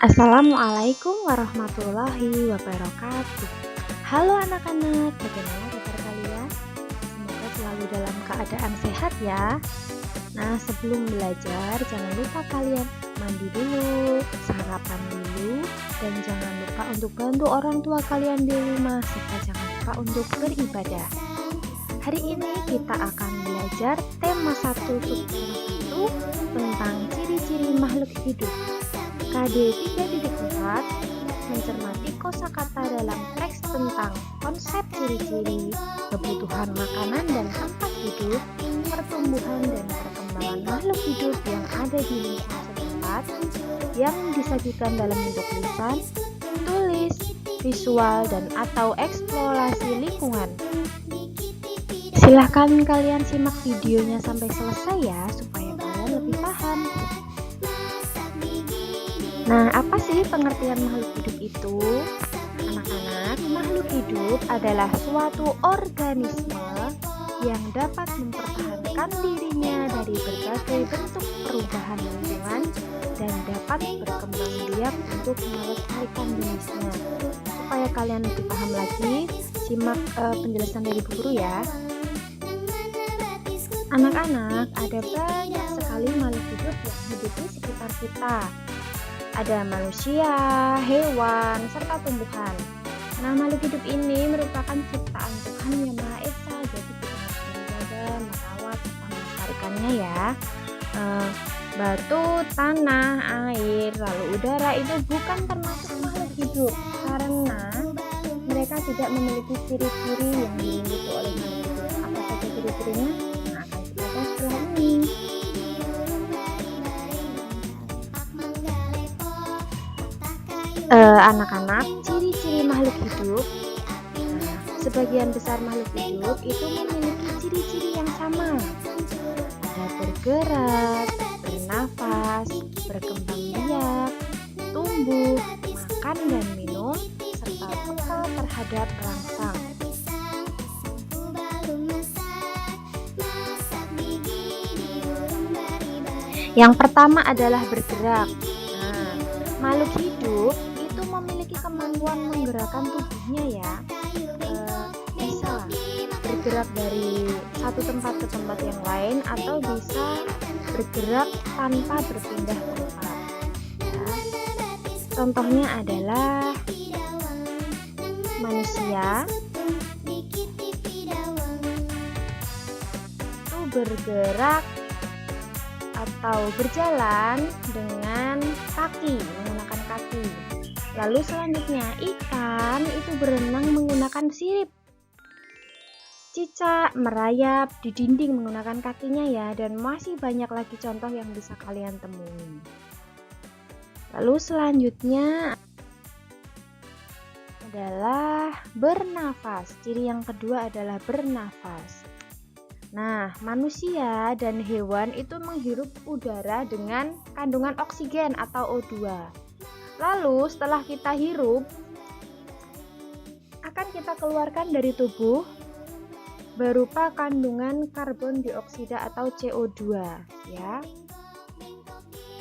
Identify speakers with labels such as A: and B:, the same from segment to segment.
A: Assalamualaikum warahmatullahi wabarakatuh. Halo anak-anak, bagaimana kabar kalian? Semoga selalu dalam keadaan sehat ya. Nah, sebelum belajar jangan lupa kalian mandi dulu, sarapan dulu, dan jangan lupa untuk bantu orang tua kalian di rumah, serta jangan lupa untuk beribadah. Hari ini kita akan belajar tema 1 subtema 1 tentang ciri-ciri makhluk hidup. KD 3.4 mencermati kosakata dalam teks tentang konsep ciri-ciri, kebutuhan makanan dan tempat hidup, pertumbuhan dan perkembangan makhluk hidup yang ada di lingkungan setempat, yang disajikan dalam bentuk lisan, tulis, visual, dan atau eksplorasi lingkungan. Silahkan kalian simak videonya sampai selesai ya, supaya kalian lebih paham. Nah, apa sih pengertian makhluk hidup itu? Anak-anak, makhluk hidup adalah suatu organisme yang dapat mempertahankan dirinya dari berbagai bentuk perubahan lingkungan dan dapat berkembang biak untuk melestarikan jenisnya. Supaya kalian lebih paham lagi, simak penjelasan dari Bu Guru ya. Anak-anak, ada banyak sekali makhluk hidup yang hidup di sekitar kita. Ada manusia, hewan, serta tumbuhan. Nah, makhluk hidup ini merupakan ciptaan Tuhan Yang Maha Esa, jadi kita harus menjaga, merawat, serta melestarikannya ya. Batu, tanah, air, lalu udara itu bukan termasuk makhluk hidup karena mereka tidak memiliki ciri-ciri yang dimiliki oleh makhluk hidup. Apa saja ciri-cirinya? Nah, akan kita bahas setelah ini. Anak-anak, ciri-ciri makhluk hidup. Nah, sebagian besar makhluk hidup itu memiliki ciri-ciri yang sama. Ada bergerak, bernafas, berkembang biak, tumbuh, makan dan minum, serta peka terhadap rangsang. Yang pertama adalah bergerak. Nah, makhluk hidup memiliki kemampuan menggerakkan tubuhnya ya, bisa bergerak dari satu tempat ke tempat yang lain atau bisa bergerak tanpa berpindah tempat ya. Contohnya adalah manusia itu bergerak atau berjalan dengan kaki, menggunakan kaki. Lalu selanjutnya, ikan itu berenang menggunakan sirip. Cicak merayap di dinding menggunakan kakinya ya, dan masih banyak lagi contoh yang bisa kalian temui. Lalu selanjutnya adalah bernafas. Ciri yang kedua adalah bernafas. Nah, manusia dan hewan itu menghirup udara dengan kandungan oksigen atau O2. Lalu setelah kita hirup, akan kita keluarkan dari tubuh berupa kandungan karbon dioksida atau CO2 ya.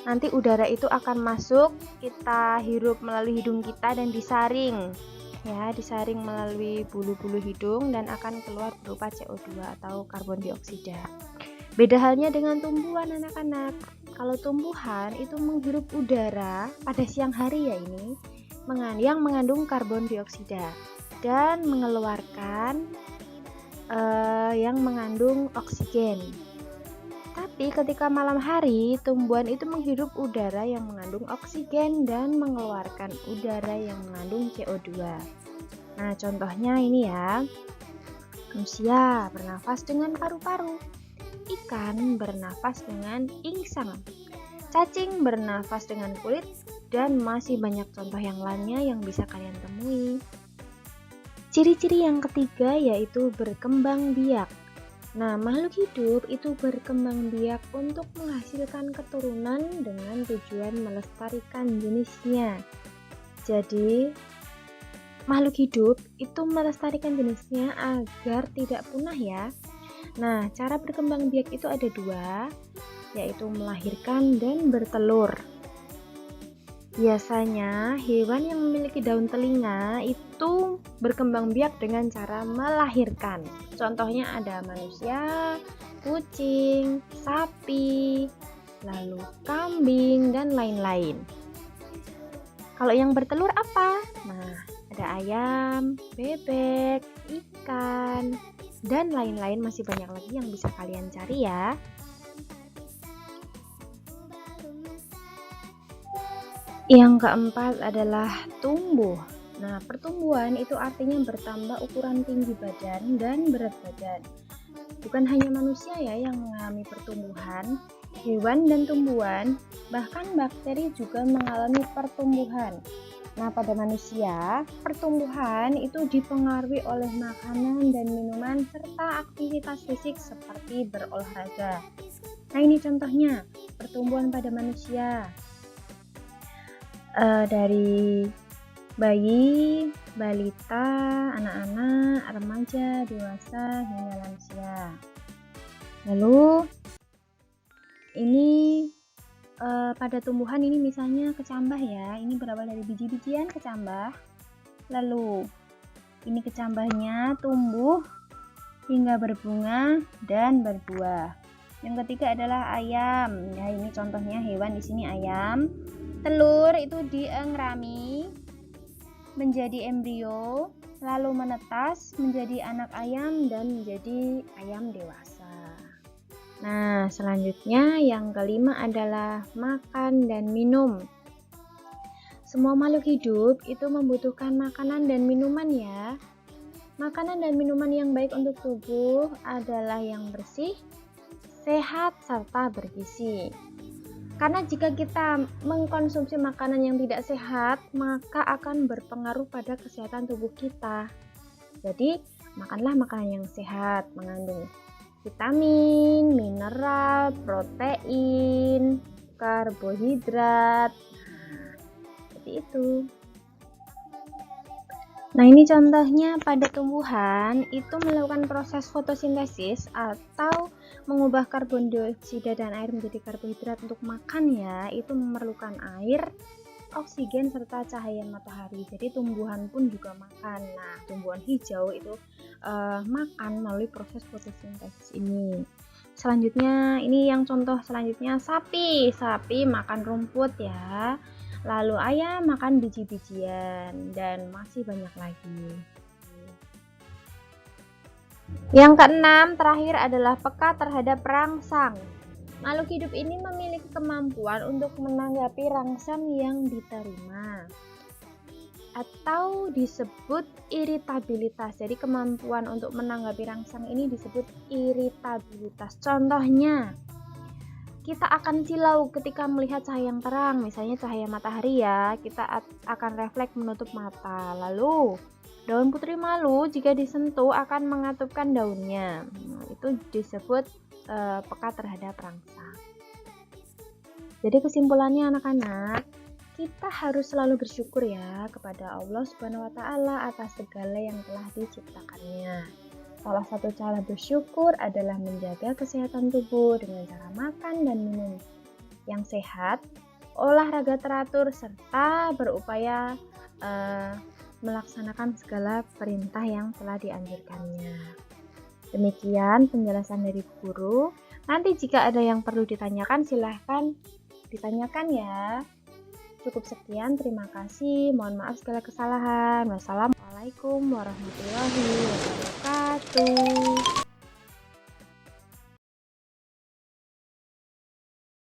A: Nanti udara itu akan masuk, kita hirup melalui hidung kita dan disaring ya, disaring melalui bulu-bulu hidung dan akan keluar berupa CO2 atau karbon dioksida. Beda halnya dengan tumbuhan anak-anak. Kalau tumbuhan itu menghirup udara pada siang hari ya ini, yang mengandung karbon dioksida dan mengeluarkan yang mengandung oksigen. Tapi ketika malam hari, tumbuhan itu menghirup udara yang mengandung oksigen dan mengeluarkan udara yang mengandung CO2. Nah, contohnya ini ya. Manusia bernafas dengan paru-paru. Ikan bernafas dengan insang, cacing bernafas dengan kulit, dan masih banyak contoh yang lainnya yang bisa kalian temui. Ciri-ciri yang ketiga yaitu berkembang biak. Nah, makhluk hidup itu berkembang biak untuk menghasilkan keturunan dengan tujuan melestarikan jenisnya. Jadi, makhluk hidup itu melestarikan jenisnya agar tidak punah ya. Nah, cara berkembang biak itu ada dua, yaitu melahirkan dan bertelur. Biasanya hewan yang memiliki daun telinga itu berkembang biak dengan cara melahirkan. Contohnya ada manusia, kucing, sapi, lalu kambing, dan lain-lain. Kalau yang bertelur apa? Nah, ada ayam, bebek, ikan, dan lain-lain, masih banyak lagi yang bisa kalian cari ya. Yang keempat adalah tumbuh. Nah, pertumbuhan itu artinya bertambah ukuran tinggi badan dan berat badan. Bukan hanya manusia ya yang mengalami pertumbuhan, hewan dan tumbuhan, bahkan bakteri juga mengalami pertumbuhan. Nah, pada manusia, pertumbuhan itu dipengaruhi oleh makanan dan minuman serta aktivitas fisik seperti berolahraga. Nah, ini contohnya pertumbuhan pada manusia. Dari bayi, balita, anak-anak, remaja, dewasa, hingga lansia. Lalu ini pada tumbuhan ini misalnya kecambah ya, ini berawal dari biji-bijian kecambah. Lalu ini kecambahnya tumbuh hingga berbunga dan berbuah. Yang ketiga adalah ayam. Ya, ini contohnya hewan di sini ayam. Telur itu diengrami menjadi embrio, lalu menetas menjadi anak ayam dan menjadi ayam dewasa. Nah, selanjutnya yang kelima adalah makan dan minum. Semua makhluk hidup itu membutuhkan makanan dan minuman ya. Makanan dan minuman yang baik untuk tubuh adalah yang bersih, sehat, serta bergizi. Karena jika kita mengkonsumsi makanan yang tidak sehat, maka akan berpengaruh pada kesehatan tubuh kita. Jadi, makanlah makanan yang sehat, mengandung vitamin, mineral, protein, karbohidrat. Seperti itu. Nah, ini contohnya pada tumbuhan itu melakukan proses fotosintesis atau mengubah karbon dioksida dan air menjadi karbohidrat untuk makan ya. Itu memerlukan air, oksigen, serta cahaya matahari. Jadi tumbuhan pun juga makan. Nah, tumbuhan hijau itu makan melalui proses fotosintesis ini. Selanjutnya, ini yang contoh selanjutnya sapi. Sapi makan rumput ya. Lalu ayam makan biji-bijian dan masih banyak lagi. Yang keenam terakhir adalah peka terhadap rangsang. Makhluk hidup ini memiliki kemampuan untuk menanggapi rangsang yang diterima atau disebut iritabilitas. Jadi kemampuan untuk menanggapi rangsang ini disebut iritabilitas. Contohnya, kita akan silau ketika melihat cahaya yang terang, misalnya cahaya matahari ya, kita akan refleks menutup mata. Lalu, daun putri malu jika disentuh akan mengatupkan daunnya. Nah, itu disebut peka terhadap rangsang. Jadi kesimpulannya anak-anak, kita harus selalu bersyukur ya kepada Allah Subhanahu wa taala atas segala yang telah diciptakannya. Salah satu cara bersyukur adalah menjaga kesehatan tubuh dengan cara makan dan minum yang sehat, olahraga teratur, serta berupaya melaksanakan segala perintah yang telah dianjurkannya. Demikian penjelasan dari guru. Nanti jika ada yang perlu ditanyakan, silahkan ditanyakan ya. Cukup sekian, terima kasih. Mohon maaf segala kesalahan. Wassalamualaikum warahmatullahi wabarakatuh.